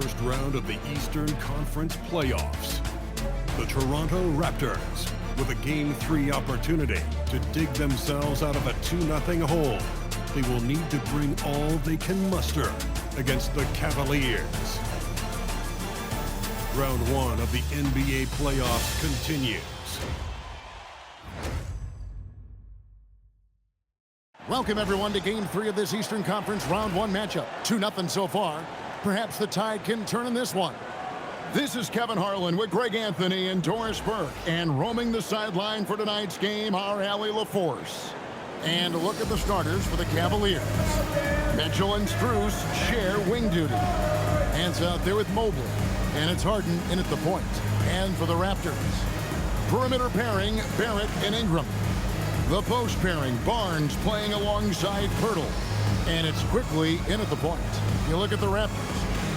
first round of the Eastern Conference playoffs. The Toronto Raptors, with a Game 3 opportunity to dig themselves out of a 2-0 hole. They will need to bring all they can muster against the Cavaliers. Round 1 of the NBA playoffs continues. Welcome, everyone, to Game 3 of this Eastern Conference Round 1 matchup. 2-0 so far. Perhaps the tide can turn in this one. This is Kevin Harlan with Greg Anthony and Doris Burke. And roaming the sideline for tonight's game, our Allie LaForce. And a look at the starters for the Cavaliers. Mitchell and Strus share wing duty. Hands out there with Mobley. And it's Harden in at the point. And for the Raptors, perimeter pairing, Barrett and Ingram. The post pairing, Barnes playing alongside Pirtle. And it's Quickly in at the point. You look at the Raptors.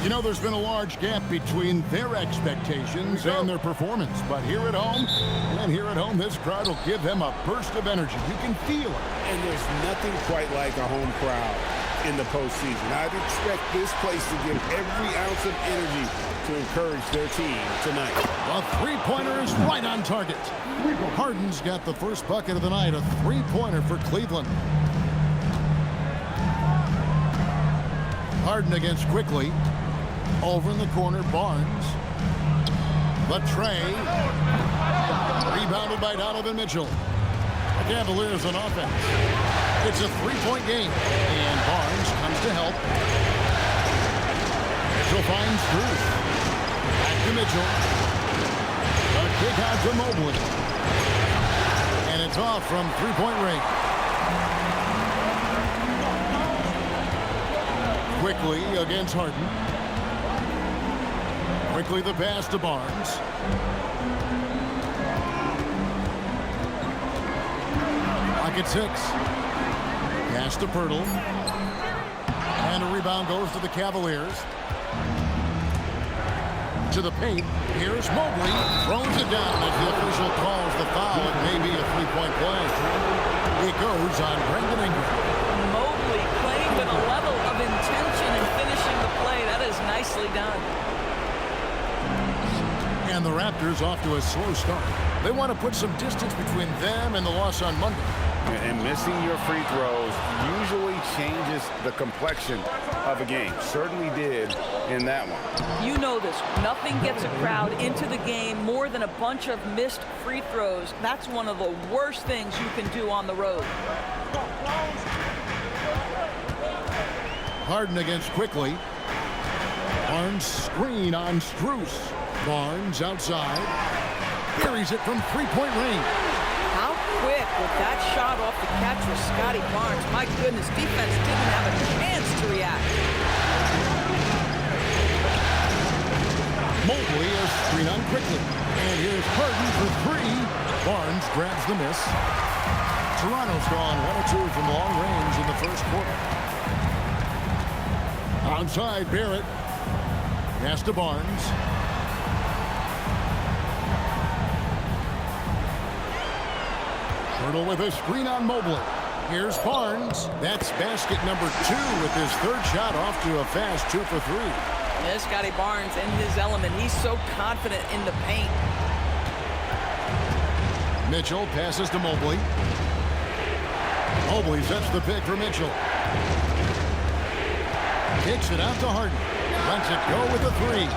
You know, there's been a large gap between their expectations and their performance. But here at home, this crowd will give them a burst of energy. You can feel it. And there's nothing quite like a home crowd in the postseason. I'd expect this place to give every ounce of energy to encourage their team tonight. A three-pointer is right on target. Harden's got the first bucket of the night, a three-pointer for Cleveland. Harden against Quickly. Over in the corner, Barnes. The tray. Rebounded by Donovan Mitchell. The Cavaliers on offense. It's a three-point game, and Barnes comes to help. Mitchell finds Strus. Back to Mitchell. A kick out to Mobley. And it's off from three-point range. Quickly against Harden. Quickly the pass to Barnes. Pocket 6. Pass to Pirtle. And a rebound goes to the Cavaliers. To the paint. Here's Mobley. Throws it down as the official calls the foul. It may be a three-point play. It goes on Brandon Ingram. Mobley playing with a level of intention and finishing the play. That is nicely done. And the Raptors off to a slow start. They want to put some distance between them and the loss on Monday. And missing your free throws usually changes the complexion of a game. Certainly did in that one. You know this. Nothing gets a crowd into the game more than a bunch of missed free throws. That's one of the worst things you can do on the road. Harden against Quickly. Barnes screen on Strus. Barnes outside. Carries it from three-point range. How quick with that shot off the catch was Scotty Barnes. My goodness, defense didn't have a chance to react. Mobley is screen on Quickly. And here's Harden for three. Barnes grabs the miss. Toronto's gone 1 of 2 from long range in the first quarter. Outside, Barrett. Pass to Barnes. Pirtle with a screen on Mobley. Here's Barnes. That's basket number 2 with his third shot off to a fast 2 for 3. Yeah, Scotty Barnes in his element. He's so confident in the paint. Mitchell passes to Mobley. Mobley sets the pick for Mitchell. Kicks it out to Harden. Lets it go with a 3.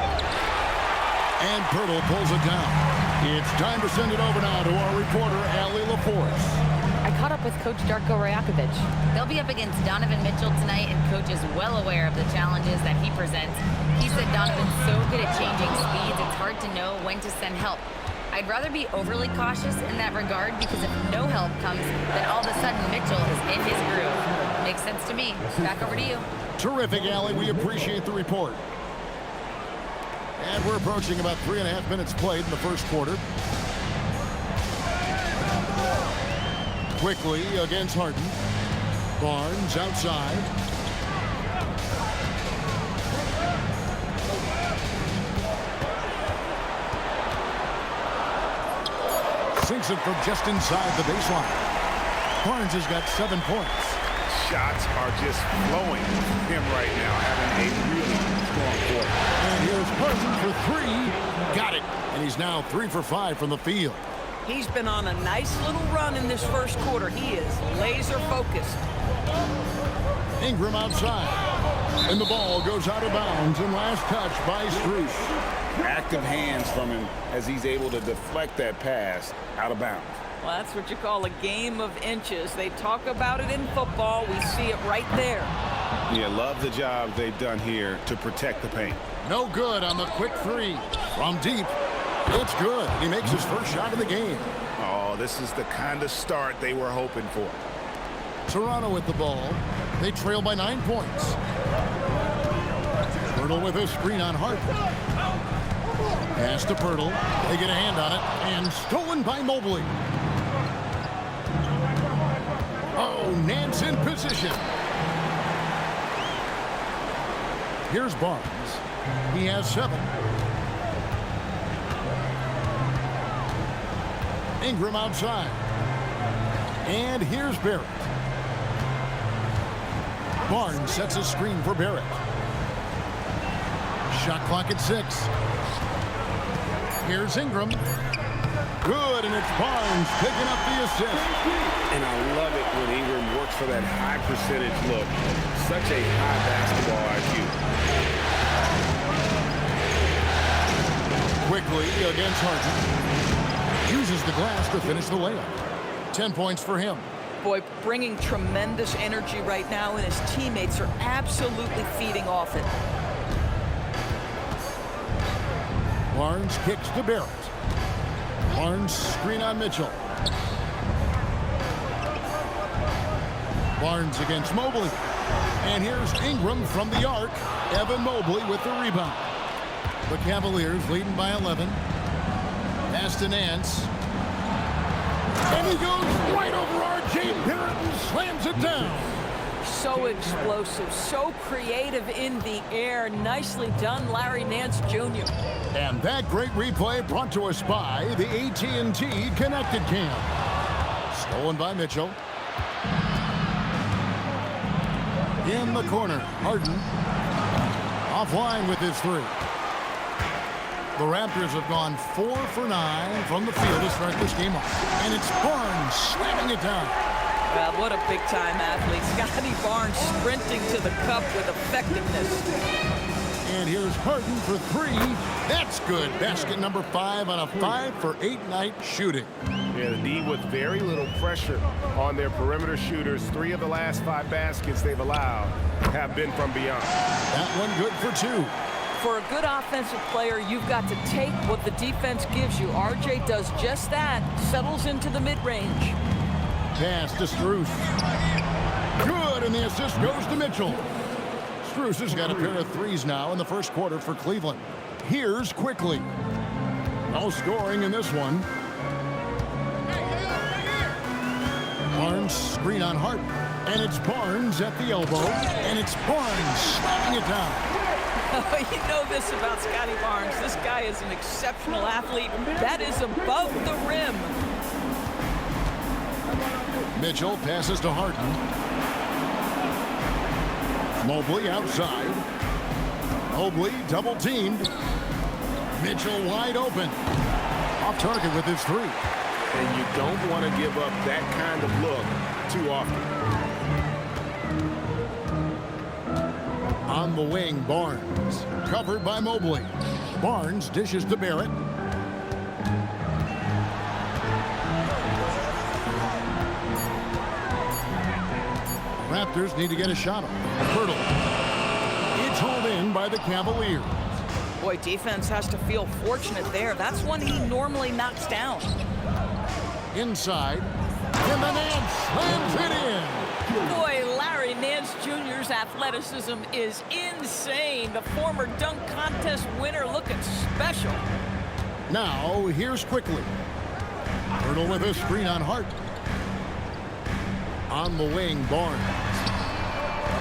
And Pirtle pulls it down. It's time to send it over now to our reporter, Allie LaForce. I caught up with Coach Darko Rajakovic. They'll be up against Donovan Mitchell tonight, and Coach is well aware of the challenges that he presents. He said Donovan's so good at changing speeds, it's hard to know when to send help. I'd rather be overly cautious in that regard, because if no help comes, then all of a sudden Mitchell is in his groove. Makes sense to me. Back over to you. Terrific, Allie. We appreciate the report. And we're approaching about 3.5 minutes played in the first quarter. Quickly against Harden. Barnes outside. Sinks it from just inside the baseline. Barnes has got 7 points. Shots are just flowing from him right now, having a really strong quarter. And Harden for three. Got it. And he's now 3 for 5 from the field. He's been on a nice little run in this first quarter. He is laser focused. Ingram outside. And the ball goes out of bounds. And last touch by Strus. Active hands from him as he's able to deflect that pass out of bounds. Well, that's what you call a game of inches. They talk about it in football. We see it right there. Yeah, love the job they've done here to protect the paint. No good on the quick three. From deep. It's good. He makes his first shot of the game. Oh, this is the kind of start they were hoping for. Toronto with the ball. They trail by 9 points. Pirtle with a screen on Hart. Pass to Pirtle. They get a hand on it. And stolen by Mobley. Oh, Nance in position. Here's Barnes. He has 7. Ingram outside. And here's Barrett. Barnes sets a screen for Barrett. Shot clock at 6. Here's Ingram. Good, and it's Barnes picking up the assist. And I love it when Ingram works for that high percentage look. Such a high basketball IQ. Quickly against Harden. Uses the glass to finish the layup. 10 points for him. Boy, bringing tremendous energy right now, and his teammates are absolutely feeding off it. Barnes kicks to Barrett. Barnes screen on Mitchell. Barnes against Mobley. And here's Ingram from the arc. Evan Mobley with the rebound. The Cavaliers leading by 11. Pass to Nance. And he goes right over R.J. Barrett and slams it down. So explosive, so creative in the air. Nicely done, Larry Nance Jr. And that great replay brought to us by the AT&T Connected Cam. Stolen by Mitchell. In the corner, Harden. Offline with his 3. The Raptors have gone 4 for 9 from the field to start this game off. And it's Barnes slamming it down. Well, what a big-time athlete. Scotty Barnes sprinting to the cup with effectiveness. And here's Harden for 3. That's good. Basket number 5 on a 5 for 8 night shooting. Yeah, the D with very little pressure on their perimeter shooters. 3 of the last 5 baskets they've allowed have been from beyond. That one good for 2. For a good offensive player, you've got to take what the defense gives you. RJ does just that. Settles into the mid-range. Pass to Strus. Good, and the assist goes to Mitchell. Strus has got a pair of 3s now in the first quarter for Cleveland. Here's quickly. No scoring in this one. Barnes screen on Hart. And it's Barnes at the elbow. And it's Barnes slamming it down. You know this about Scotty Barnes. This guy is an exceptional athlete. That is above the rim. Mitchell passes to Harden. Mobley outside. Mobley double teamed. Mitchell wide open. Off target with his 3. And you don't want to give up that kind of look too often. On the wing, Barnes. Covered by Mobley. Barnes dishes to Barrett. Raptors need to get a shot on Pirtle. It's hauled in by the Cavaliers. Boy, defense has to feel fortunate there. That's one he normally knocks down. Inside. And the Nance slams it in. Boy, Larry Nance Jr.'s athleticism is insane. The former dunk contest winner looking special. Now, here's quickly. Pirtle with a screen on Hart. On the wing, Barnes.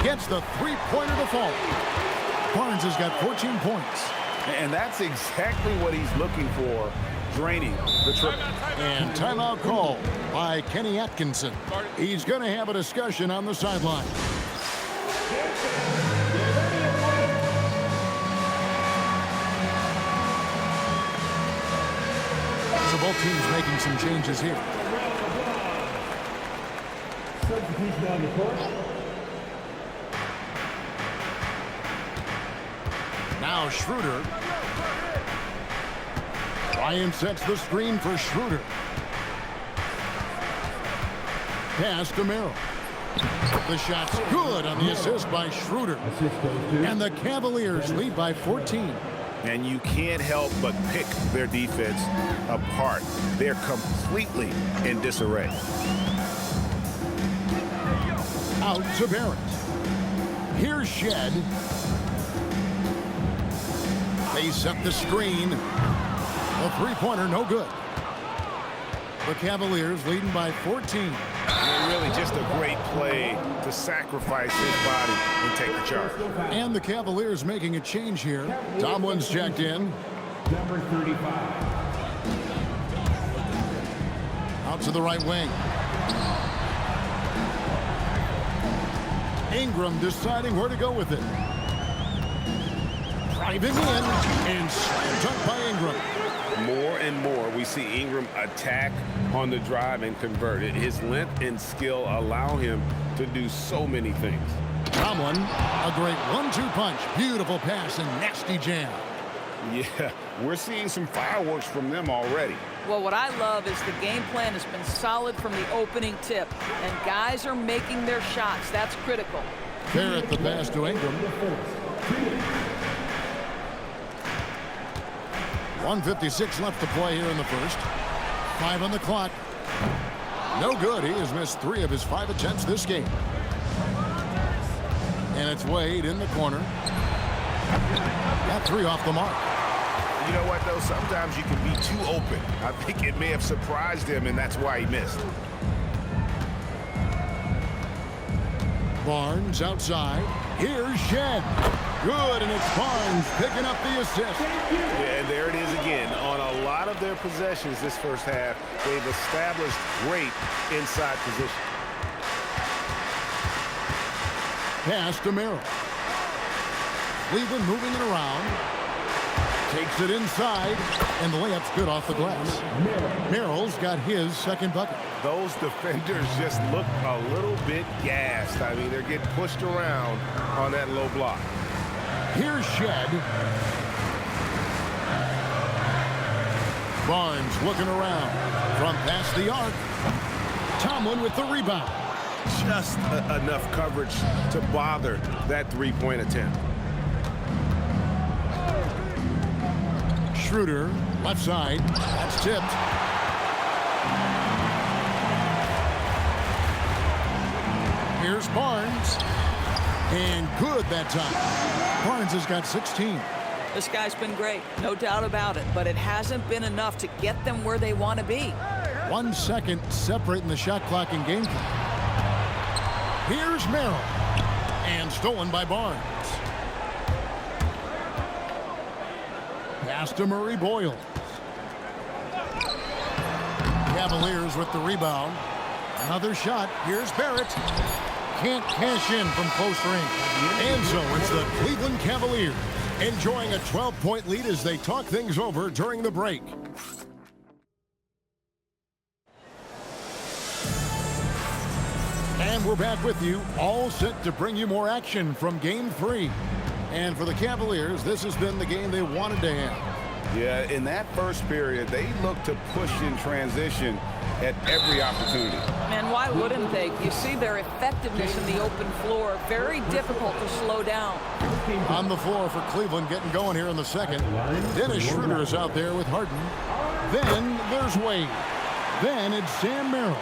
Gets the 3-pointer to fall. Barnes has got 14 points. And that's exactly what he's looking for, draining the triple. And timeout call by Kenny Atkinson. He's going to have a discussion on the sideline. So both teams making some changes here. Substitution on the court. Now Schroeder. Ryan sets the screen for Schroeder. Pass to Merrill. The shot's good on the assist by Schroeder. And the Cavaliers lead by 14. And you can't help but pick their defense apart. They're completely in disarray. Out to Barrett. Here's Shed. They set the screen. A three-pointer, no good. The Cavaliers leading by 14. And really just a great play to sacrifice his body and take the charge. And the Cavaliers making a change here. Tomlin's checked in. Number 35. Out to the right wing. Ingram deciding where to go with it. Driving in and slam dunk by Ingram. More and more we see Ingram attack on the drive and convert it. His length and skill allow him to do so many things. Tomlin, a great 1-2 punch. Beautiful pass and nasty jam. Yeah, we're seeing some fireworks from them already. Well, what I love is the game plan has been solid from the opening tip, and guys are making their shots. That's critical. Barrett the pass to Ingram. 1:56 left to play here in the first. 5 on the clock. No good. He has missed 3 of his 5 attempts this game. And it's Wade in the corner. Got 3 off the mark. You know what, though? Sometimes you can be too open. I think it may have surprised him, and that's why he missed. Barnes outside. Here's Shed. Good, and it's Barnes picking up the assist. Yeah, and there it is again. On a lot of their possessions this first half, they've established great inside position. Pass to Merrill. Cleveland moving it around. Takes it inside, and the layup's good off the glass. Merrill's got his second bucket. Those defenders just look a little bit gassed. I mean, they're getting pushed around on that low block. Here's Shed. Barnes looking around from past the arc. Tomlin with the rebound. Just enough coverage to bother that three-point attempt. Schroeder, left side. That's tipped. Here's Barnes. And good that time. Barnes has got 16. This guy's been great, no doubt about it, but it hasn't been enough to get them where they want to be. 1 second separating the shot clock and game clock. Here's Merrill. And stolen by Barnes. Pass to Murray Boyle. Cavaliers with the rebound. Another shot. Here's Barrett. Can't cash in from close range. And so it's the Cleveland Cavaliers enjoying a 12-point lead as they talk things over during the break. And we're back with you, all set to bring you more action from Game 3. And for the Cavaliers, this has been the game they wanted to have. Yeah, in that first period, they looked to push in transition at every opportunity. Man, why wouldn't they? You see their effectiveness in the open floor. Very difficult to slow down. On the floor for Cleveland getting going here in the second. Dennis Schroeder is out there with Harden. Then there's Wade. Then it's Sam Merrill.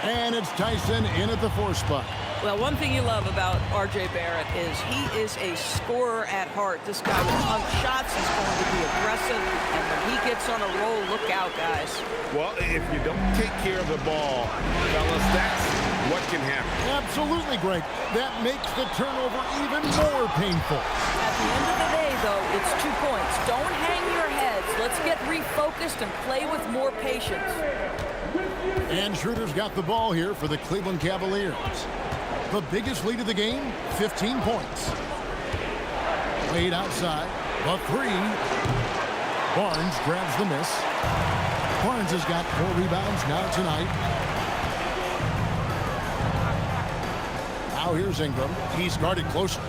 And it's Tyson in at the 4 spot. Well, one thing you love about R.J. Barrett is he is a scorer at heart. This guy will hug shots. He's going to be aggressive. And when he gets on a roll, look out, guys. Well, if you don't take care of the ball, fellas, that's what can happen. Absolutely, Greg. That makes the turnover even more painful. At the end of the day, though, it's 2 points. Don't hang your heads. Let's get refocused and play with more patience. And Schroeder's got the ball here for the Cleveland Cavaliers. The biggest lead of the game, 15 points. Wade outside, the 3. Barnes grabs the miss. Barnes has got 4 rebounds now tonight. Now here's Ingram. He's guarded closely.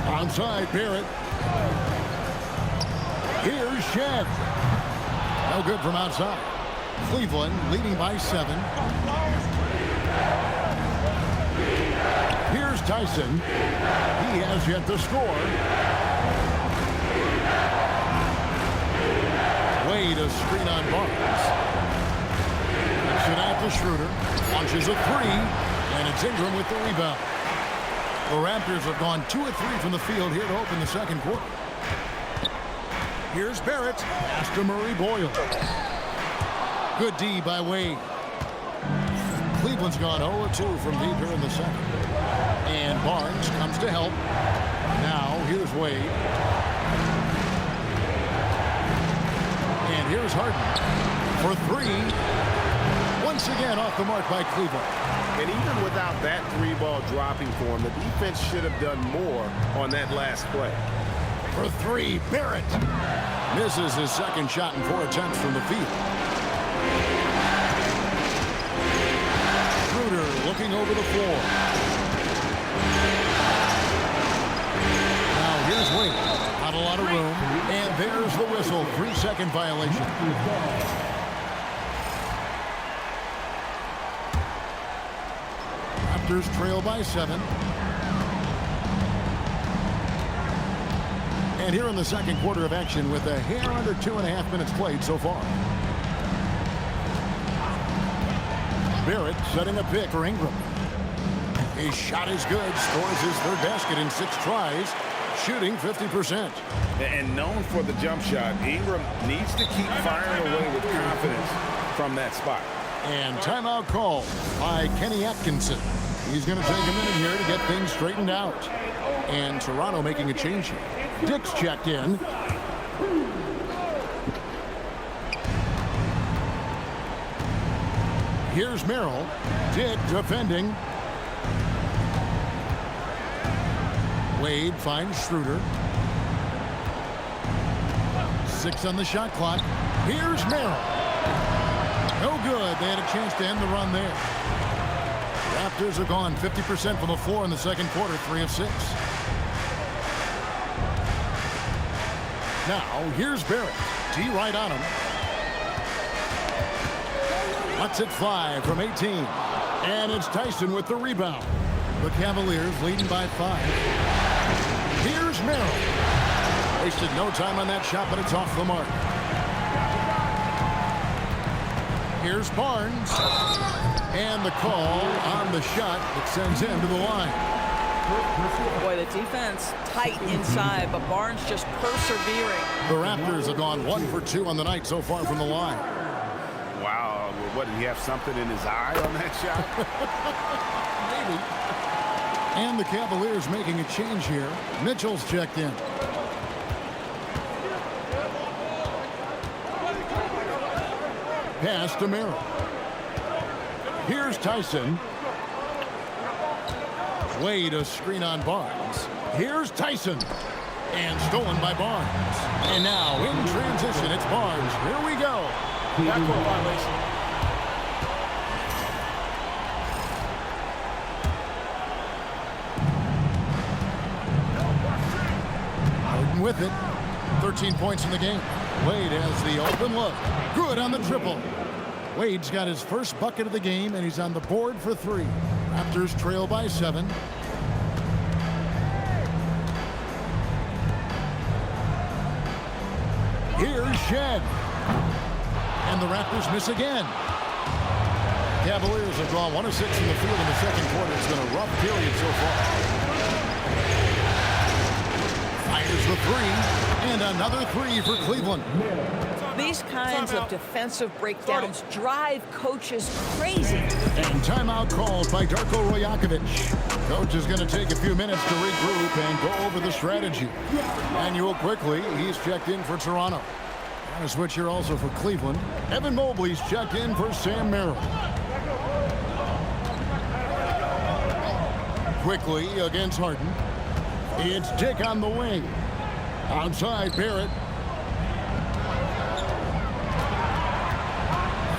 Onside, Barrett. Here's Shed. No good from outside. Cleveland leading by 7. Here's Tyson. He has yet to score. Wade a screen on Barnes. Kicks it out to Schroeder. Launches a 3. And it's Ingram with the rebound. The Raptors have gone 2 of 3 from the field here to open the second quarter. Here's Barrett. Pass to Murray Boyle. Good D by Wade. Cleveland's gone 0-2 from deep here in the second. And Barnes comes to help. Now here's Wade. And here's Harden for 3. Once again off the mark by Cleveland. And even without that 3-ball dropping for him, the defense should have done more on that last play. For 3, Barrett misses his second shot in 4 attempts from the field. Schroeder looking over the floor. Now here's Wade. Not a lot of room. And there's the whistle. 3-second violation. Raptors trail by 7. And here in the second quarter of action with a hair under 2.5 minutes played so far. Barrett setting a pick for Ingram. His shot is good. Scores his 3rd basket in 6 tries. Shooting 50%. And known for the jump shot, Ingram needs to keep firing away with confidence from that spot. And timeout called by Kenny Atkinson. He's going to take a minute here to get things straightened out. And Toronto making a change here. Dick's checked in. Here's Merrill. Dick defending. Wade finds Schroeder. 6 on the shot clock. Here's Merrill. No good. They had a chance to end the run there. Raptors are gone 50% from the floor in the second quarter, 3 of 6. Now, here's Barrett. D right on him. Lets it fly from 18. And it's Tyson with the rebound. The Cavaliers leading by 5. Here's Merrill. Wasted no time on that shot, but it's off the mark. Here's Barnes. And the call on the shot that sends him to the line. Boy, the defense tight inside, but Barnes just persevering. The Raptors have gone 1 for 2 on the night so far from the line. Wow, what, did he have something in his eye on that shot? Maybe. And the Cavaliers making a change here. Mitchell's checked in. Pass to Merrill. Here's Tyson. Wade a screen on Barnes. Here's Tyson. And stolen by Barnes. And now in transition, it's Barnes. Here we go. Backcourt violation. Harden with it. 13 points in the game. Wade has the open look. Good on the triple. Wade's got his first bucket of the game, and he's on the board for 3. Raptors trail by 7. Here's Shed. And the Raptors miss again. Cavaliers have gone 1 of 6 from the field in the second quarter. It's been a rough period so far. Fires the 3. And another 3 for Cleveland. These kinds of defensive breakdowns drive coaches crazy. And timeout called by Darko Rajakovic. Coach is going to take a few minutes to regroup and go over the strategy. Manuel quickly, he's checked in for Toronto. And a switch here also for Cleveland. Evan Mobley's checked in for Sam Merrill. Quickly against Harden. It's Dick on the wing. Outside Barrett.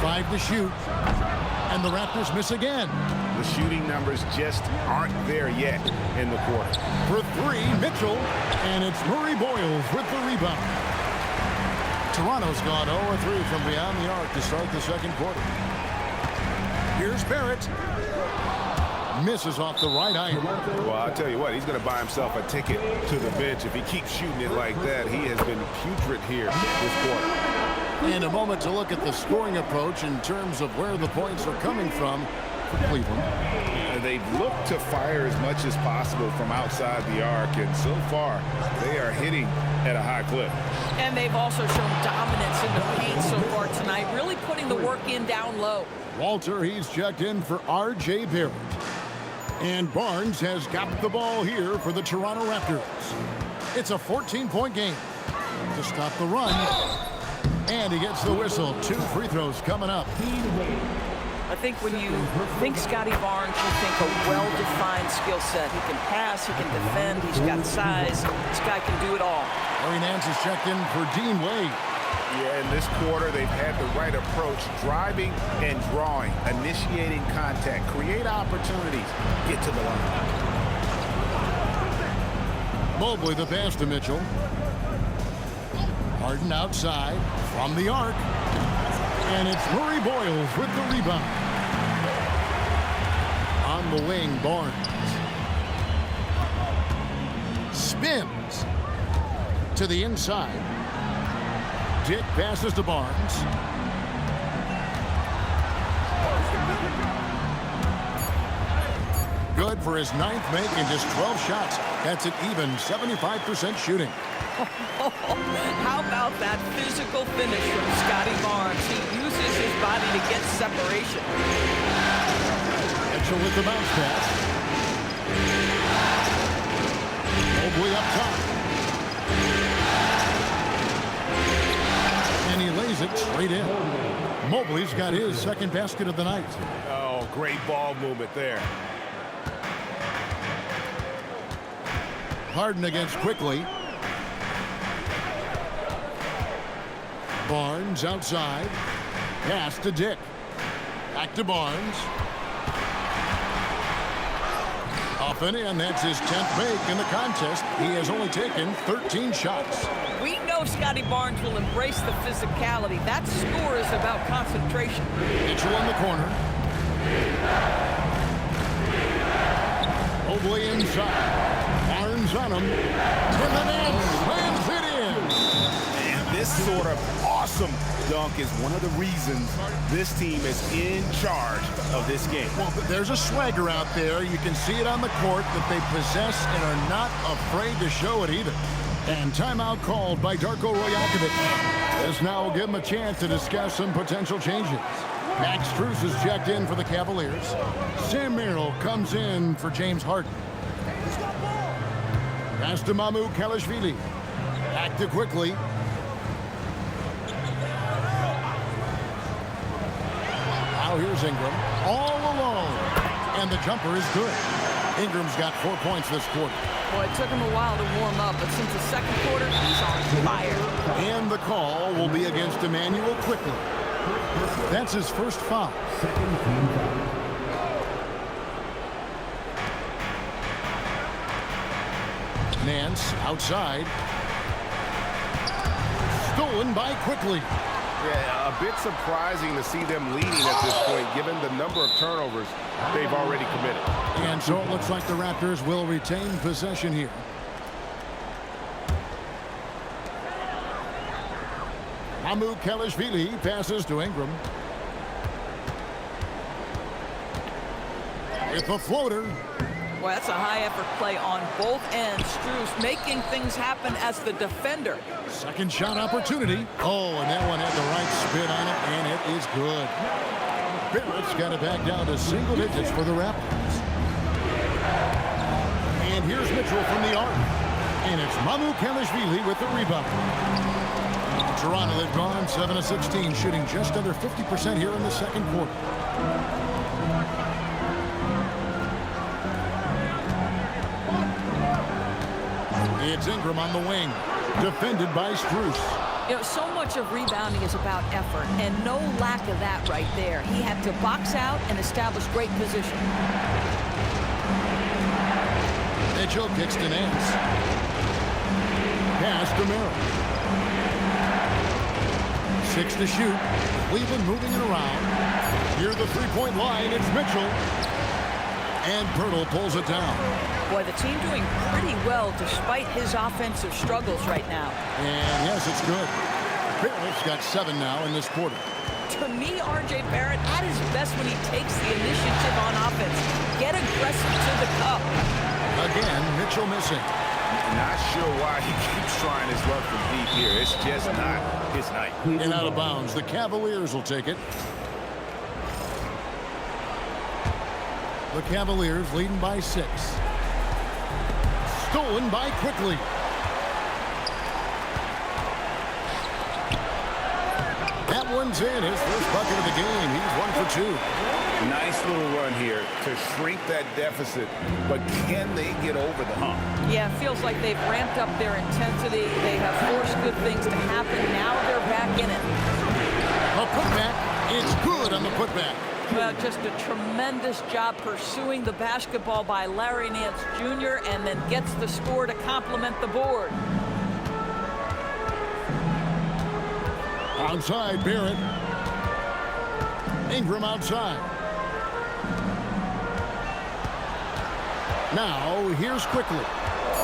5 to shoot. And the Raptors miss again. The shooting numbers just aren't there yet in the quarter. For 3, Mitchell. And it's Murray Boyles with the rebound. Toronto's gone 0-3 from beyond the arc to start the second quarter. Here's Barrett. Misses off the right iron. Well, I'll tell you what, he's going to buy himself a ticket to the bench. If he keeps shooting it like that, he has been putrid here this quarter. And a moment to look at the scoring approach in terms of where the points are coming from for Cleveland. They've looked to fire as much as possible from outside the arc, and so far they are hitting at a high clip. And they've also shown dominance in the paint so far tonight, really putting the work in down low. Walter, he's checked in for R.J. Barrett. And Barnes has got the ball here for the Toronto Raptors. It's a 14-point game. To stop the run. And he gets the whistle. 2 free throws coming up. I think when you think Scotty Barnes, you think a well-defined skill set. He can pass, he can defend, he's got size. This guy can do it all. Larry Nance is checked in for Dean Wade. Yeah, in this quarter, they've had the right approach, driving and drawing, initiating contact, create opportunities, get to the line. Mobley the pass to Mitchell. Harden outside from the arc. And it's Murray Boyles with the rebound. On the wing, Barnes. Spins to the inside. Dick passes to Barnes. Good for his 9th make in just 12 shots. That's an even 75% shooting. How about that physical finish from Scotty Barnes? He uses his body to get separation. Mitchell with the bounce pass. Mobley up top. And he lays it straight in. Mobley's got his second basket of the night. Oh, great ball movement there. Harden against Quickly. Barnes outside. Pass to Dick. Back to Barnes. Off and in. That's his 10th make in the contest. He has only taken 13 shots. We know Scotty Barnes will embrace the physicality. That score is about concentration. Mitchell in the corner. Mobley inside. Barnes on him. To the net. Slams it in. And this sort of awesome dunk is one of the reasons this team is in charge of this game. Well, there's a swagger out there. You can see it on the court that they possess and are not afraid to show it either. And timeout called by Darko Rajakovic. This now will give him a chance to discuss some potential changes. Max Strus is checked in for the Cavaliers. Sam Merrill comes in for James Harden. Pass to Mamu Kalashvili. Back to Quickly. Now here's Ingram. All alone. And the jumper is good. Ingram's got 4 points this quarter. Boy, it took him a while to warm up, but since the second quarter, he's on fire. And the call will be against Emmanuel Quickly. That's his first foul. Nance outside. Stolen by Quickly. Yeah, a bit surprising to see them leading at this point, given the number of turnovers they've already committed. And so it looks like the Raptors will retain possession here. Mamu Kalashvili passes to Ingram. With a floater. Boy, that's a high-effort play on both ends. Strus making things happen as the defender. Second shot opportunity. Oh, and that one had the right spin on it, and it is good. Barrett's got it back down to single digits for the Raptors. And here's Mitchell from the arc. And it's Mamu Kalashvili with the rebound. Toronto, they've gone 7 of 16, shooting just under 50% here in the second quarter. It's Ingram on the wing, defended by Strus. You know, so much of rebounding is about effort, and no lack of that right there. He had to box out and establish great position. Mitchell kicks to Nance. Pass to Merrill. 6 to shoot. Cleveland moving it around. Near the three-point line, it's Mitchell. And Pirtle pulls it down. Boy, the team doing pretty well despite his offensive struggles right now. And yes, it's good. Barrett's got 7 now in this quarter. To me, R.J. Barrett at his best when he takes the initiative on offense. Get aggressive to the cup. Again, Mitchell missing. Not sure why he keeps trying his luck from deep here. It's just not his night. And out of bounds. The Cavaliers will take it. The Cavaliers leading by 6. Stolen by Quickly. That one's in. His first bucket of the game. He's 1 for 2. Nice little run here to shrink that deficit, but can they get over the hump? Yeah, it feels like they've ramped up their intensity. They have forced good things to happen. Now they're back in it. A putback. It's good on the putback. Well, just a tremendous job pursuing the basketball by Larry Nance Jr. and then gets the score to complement the board. Outside, Barrett. Ingram outside. Now, here's Quickly.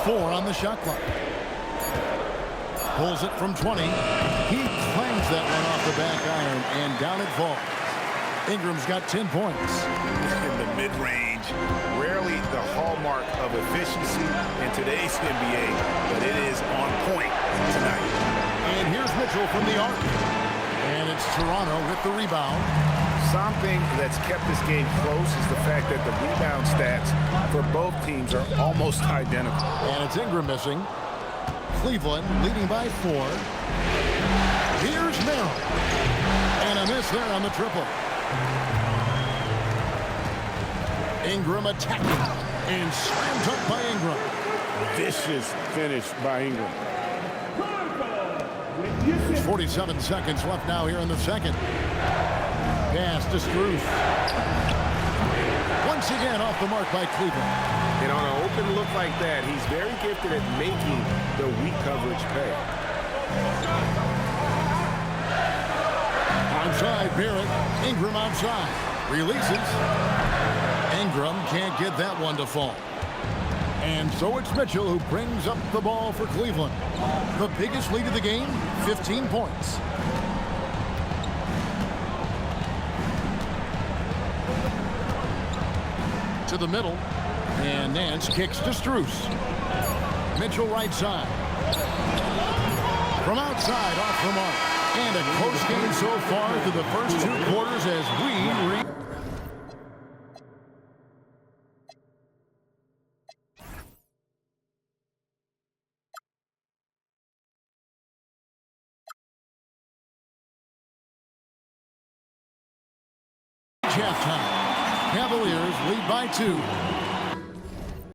4 on the shot clock. Pulls it from 20. He clangs that one off the back iron, and down it falls. Ingram's got 10 points. In the mid-range, rarely the hallmark of efficiency in today's NBA, but it is on point tonight. And here's Mitchell from the arc. And it's Toronto with the rebound. Something that's kept this game close is the fact that the rebound stats for both teams are almost identical. And it's Ingram missing. Cleveland leading by 4. Here's Merrill. And a miss there on the triple. Ingram attacking. And slammed up by Ingram. Vicious finish by Ingram. There's 47 seconds left now here in the second. Pass to Strus. Once again off the mark by Cleveland. And on an open look like that, he's very gifted at making the weak coverage pay. Outside, Barrett. Ingram outside. Releases. Ingram can't get that one to fall. And so it's Mitchell who brings up the ball for Cleveland. The biggest lead of the game, 15 points. To the middle. And Nance kicks to Strus. Mitchell right side. From outside, off the mark. And a close game so far through the first 2 quarters as we halftime. Cavaliers lead by 2.